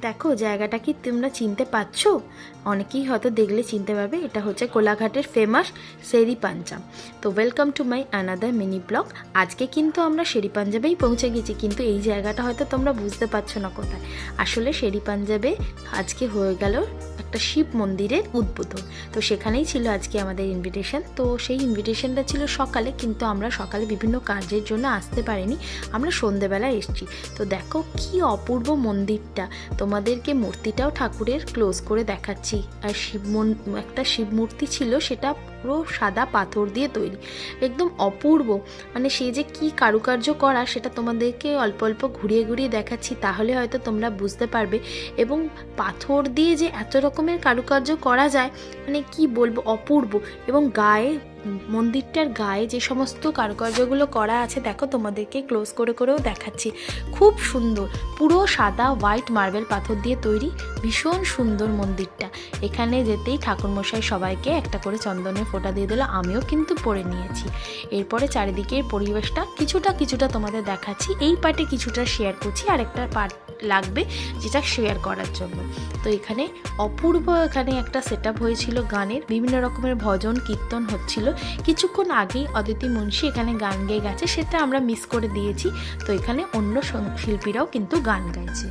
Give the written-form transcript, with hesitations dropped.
দেখো জায়গাটা কি তোমরা চিনতে পারছো? অনেকেই হয়তো দেখলে চিনতে পারবে। এটা হচ্ছে কোলাঘাটের ফেমাস শেরি পাঞ্জাব। তো welcome to my another mini blog. আজকে কিন্তু আমরা শেরি পাঞ্জাবেই পৌঁছে গেছি, কিন্তু এই জায়গাটা হয়তো তোমরা বুঝতে পারছো না কোথায়। আসলে শেরি পাঞ্জাবে আজকে হয়ে গেল একটা শিব মন্দিরের উদ্বোধন। তো সেখানেই ছিল আজকে আমাদের ইনভিটেশন। তো সেই ইনভিটেশনটা ছিল সকালে, কিন্তু আমরা সকালে বিভিন্ন কাজের জন্য আসতে পারিনি, আমরা সন্ধেবেলায় এসেছি। তো দেখো কি অপূর্ব মন্দিরটা, তোমাদেরকে মূর্তিটাও ঠাকুরের ক্লোজ করে দেখাচ্ছি। আর একটা শিব মূর্তি ছিল, সেটা পুরো সাদা পাথর দিয়ে তৈরি, একদম অপূর্ব। মানে সে যে কি কারুকার্য করা সেটা তোমাদেরকে অল্প অল্প ঘুরিয়ে ঘুরিয়ে দেখাচ্ছি, তাহলে হয়তো তোমরা বুঝতে পারবে। এবং পাথর দিয়ে যে এত রকমের কারুকার্য করা যায়, মানে কি বলবো, অপূর্ব। এবং গায়ে, মন্দিরটার গায়ে যে সমস্ত কারুকার্যগুলো করা আছে, দেখো তোমাদেরকে ক্লোজ করে করেও দেখাচ্ছি, খুব সুন্দর। পুরো সাদা হোয়াইট মার্বেল পাথর দিয়ে তৈরি, ভীষণ সুন্দর মন্দিরটা। এখানে যেতেই ঠাকুরমশাই সবাইকে একটা করে চন্দনের ফোঁটা দিয়ে দিল, আমিও কিন্তু পরে নিয়েছি। এরপরে চারিদিকের পরিবেশটা কিছুটা তোমাদের দেখাচ্ছি। এই পার্টে কিছুটা শেয়ার করছি, আর একটা পার্ট লাগবে যেটা শেয়ার করার জন্য। তো এখানে অপূর্ব, এখানে একটা সেট আপ হয়েছিল গানের, বিভিন্ন রকমের ভজন কীর্তন হচ্ছিল। কিছুক্ষণ আগেই অদিতি মুন্সি এখানে গান গেয়ে গেছে, সেটা আমরা মিস করে দিয়েছি। তো এখানে অন্য শিল্পীরাও কিন্তু গান গাইছে।